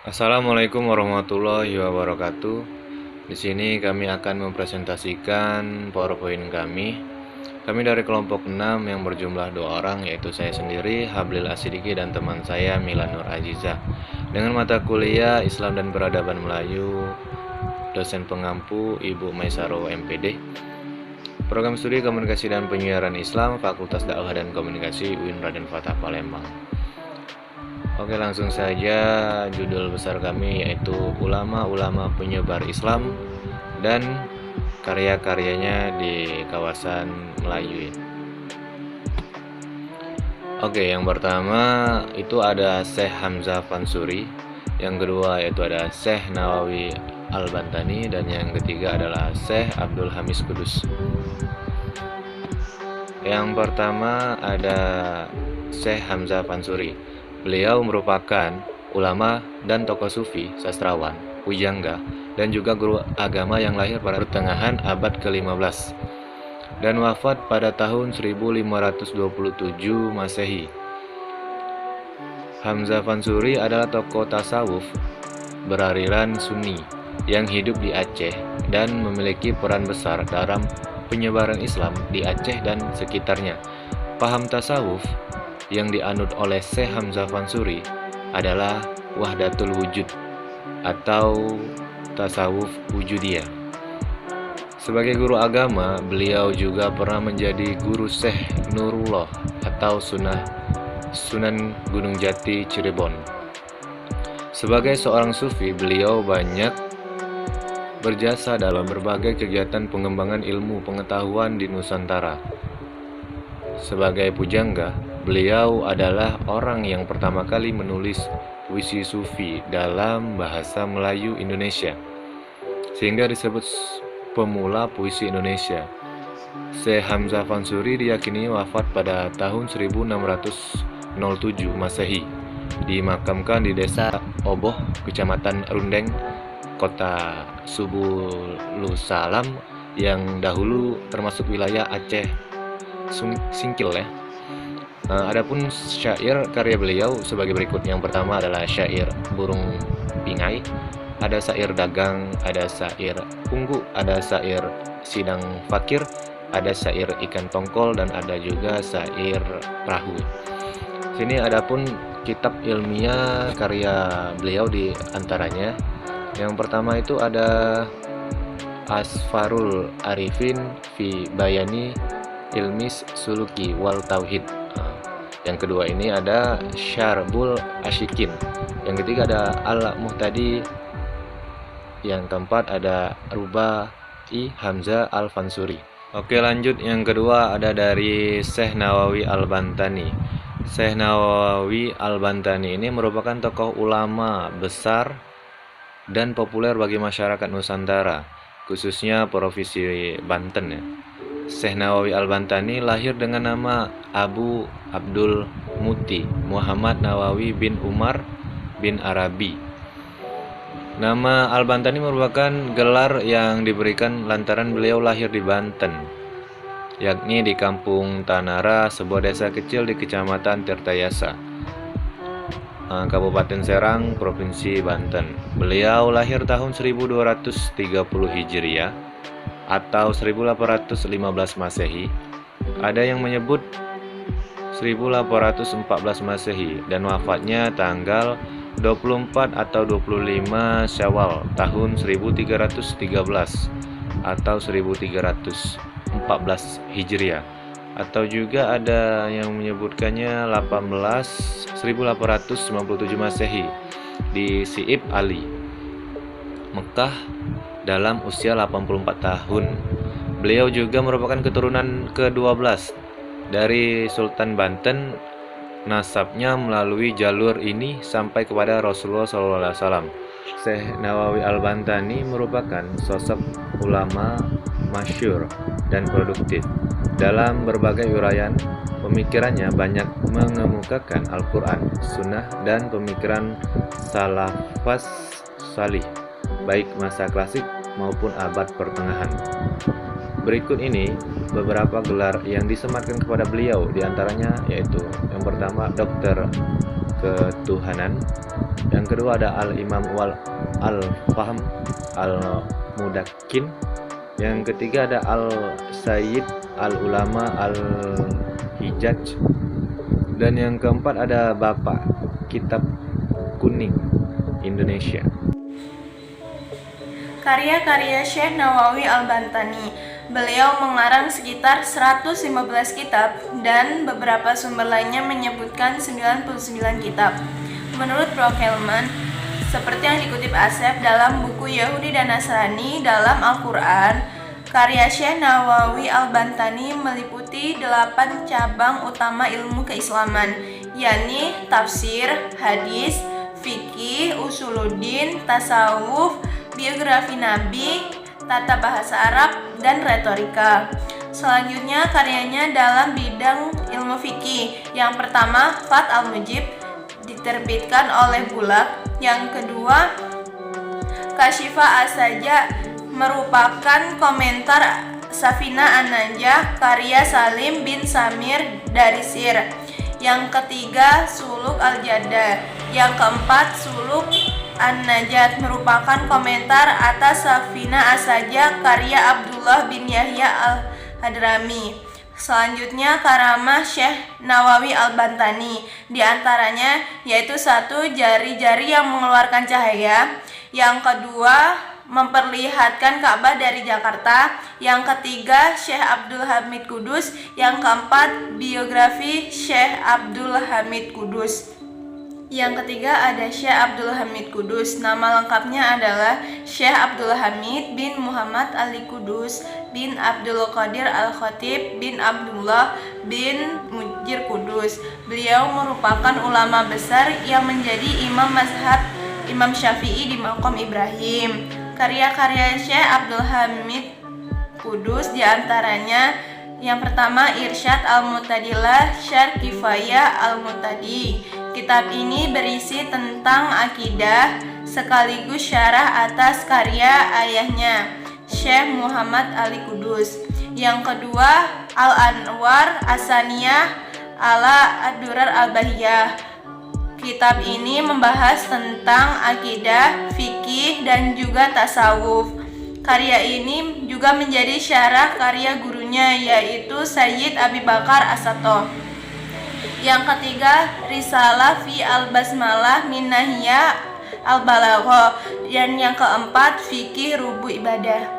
Assalamualaikum warahmatullahi wabarakatuh. Di sini kami akan mempresentasikan PowerPoint kami. Kami dari kelompok 6 yang berjumlah 2 orang, yaitu saya sendiri, Hablil Asidiki, dan teman saya Milan Nur Aziza. Dengan mata kuliah Islam dan Peradaban Melayu, dosen pengampu Ibu Maisaro MPD. Program studi Komunikasi dan Penyiaran Islam, Fakultas Dakwah dan Komunikasi UIN Raden Fatah Palembang. Oke, langsung saja judul besar kami yaitu Ulama-ulama penyebar Islam dan karya-karyanya di kawasan Melayu. Oke, yang pertama itu ada Syekh Hamzah Fansuri, yang kedua yaitu ada Syekh Nawawi Al-Bantani, dan yang ketiga adalah Syekh Abdul Hamis Kudus. Yang pertama ada Syekh Hamzah Fansuri. Beliau merupakan ulama dan tokoh sufi, sastrawan, pujangga, dan juga guru agama yang lahir pada pertengahan abad ke-15 dan wafat pada tahun 1527 Masehi. Hamzah Fansuri adalah tokoh tasawuf beraliran Sunni yang hidup di Aceh dan memiliki peran besar dalam penyebaran Islam di Aceh dan sekitarnya. Paham tasawuf yang dianut oleh Syekh Hamzah Fansuri adalah Wahdatul Wujud atau tasawuf wujudiyah. Sebagai guru agama, beliau juga pernah menjadi guru Syekh Nurullah atau Sunan Gunung Jati Cirebon. Sebagai seorang sufi, beliau banyak berjasa dalam berbagai kegiatan pengembangan ilmu pengetahuan di Nusantara. Sebagai pujangga, beliau adalah orang yang pertama kali menulis puisi sufi dalam bahasa Melayu Indonesia, sehingga disebut pemula puisi Indonesia. Syekh Hamzah Fansuri diyakini wafat pada tahun 1607 Masehi, dimakamkan di Desa Oboh, Kecamatan Rundeng, Kota Subulusalam, yang dahulu termasuk wilayah Aceh Singkil ya. Adapun syair karya beliau sebagai berikut. Yang pertama adalah syair burung pingai, ada syair dagang, ada syair punggu, ada syair sidang fakir, ada syair ikan tongkol, dan ada juga syair perahu. Sini adapun kitab ilmiah karya beliau di antaranya. Yang pertama itu ada Asfarul Arifin fi Bayani Ilmis Suluki wal Tauhid. Yang kedua ini ada Syarbul Asyikin. Yang ketiga ada Al-Muhtadi. Yang keempat ada Rubai Hamzah Al-Fansuri. Oke, lanjut. Yang kedua ada dari Syekh Nawawi Al-Bantani. Syekh Nawawi Al-Bantani ini merupakan tokoh ulama besar dan populer bagi masyarakat Nusantara, khususnya Provinsi Banten ya. Syekh Nawawi Al-Bantani lahir dengan nama Abu Abdul Muti Muhammad Nawawi bin Umar bin Arabi. Nama Al-Bantani merupakan gelar yang diberikan lantaran beliau lahir di Banten, yakni di Kampung Tanara, sebuah desa kecil di Kecamatan Tirtayasa, Kabupaten Serang, Provinsi Banten. Beliau lahir tahun 1230 Hijriah atau 1815 Masehi. Ada yang menyebut 1814 Masehi, dan wafatnya tanggal 24 atau 25 Syawal tahun 1313 atau 1314 Hijriah. Atau juga ada yang menyebutkannya 1897 Masehi di Siib Ali, Mekah, dalam usia 84 tahun. Beliau juga merupakan keturunan ke-12 dari Sultan Banten. Nasabnya melalui jalur ini sampai kepada Rasulullah SAW. Syekh Nawawi Al-Bantani merupakan sosok ulama masyhur dan produktif. Dalam berbagai uraian pemikirannya banyak mengemukakan Al-Quran, Sunnah, dan pemikiran salafus salih, baik masa klasik maupun abad pertengahan. Berikut ini beberapa gelar yang disematkan kepada beliau, diantaranya yaitu yang pertama Dokter Ketuhanan, Yang kedua ada Al-Imam Al-Fahm Al-Mudakin. Yang ketiga ada Al-Sayyid Al-Ulama Al-Hijaj. Dan yang keempat ada Bapak Kitab Kuning Indonesia. Karya-karya Syekh Nawawi Al-Bantani. Beliau mengarang sekitar 115 kitab dan beberapa sumber lainnya menyebutkan 99 kitab. Menurut Brockhelman, seperti yang dikutip Asep dalam buku Yahudi dan Nasrani dalam Al-Quran, karya Syekh Nawawi Al-Bantani meliputi 8 cabang utama ilmu keislaman, yakni tafsir, hadis, fikih, usuluddin, tasawuf, biografi Nabi, tata bahasa Arab, dan retorika. Selanjutnya karyanya dalam bidang ilmu fikih. Yang pertama, Fath al-Mujib, diterbitkan oleh Bulaq. Yang kedua, Kashifa as-Saja, merupakan komentar Safina an-Najah karya Salim bin Samir dari Sir. Yang ketiga, Suluk al-Jadda. Yang keempat, Suluk An-Najat, merupakan komentar atas Safina as-Saja karya Abdullah bin Yahya al-Hadrami. Selanjutnya karamah Syekh Nawawi Al-Bantani, di antaranya yaitu 1. Jari-jari yang mengeluarkan cahaya. Yang kedua, memperlihatkan Ka'bah dari Jakarta. Yang ketiga, Syekh Abdul Hamid Kudus. Yang keempat, biografi Syekh Abdul Hamid Kudus. Yang ketiga ada Syekh Abdul Hamid Kudus. Nama lengkapnya adalah Syekh Abdul Hamid bin Muhammad Ali Kudus bin Abdul Qadir Al-Khatib bin Abdullah bin Mujir Kudus. Beliau merupakan ulama besar yang menjadi imam mazhab Imam Syafi'i di Maqam Ibrahim. Karya-karya Syekh Abdul Hamid Kudus diantaranya yang pertama, Irsyad Al-Mu'tadilah Syarh Kifayah Al-Mu'tadi. Kitab ini berisi tentang akidah sekaligus syarah atas karya ayahnya, Syekh Muhammad Ali Kudus. Yang kedua, Al-Anwar As-Saniyah ala Ad-Durar Al-Bahiyah. Kitab ini membahas tentang akidah, fikih, dan juga tasawuf. Karya ini juga menjadi syarah karya gurunya, yaitu Sayyid Abi Bakar As-Sato. Yang ketiga, Risalah fi al-Basmalah min Nahya al-Balaghah. Dan yang keempat, Fikih Rubu Ibadah.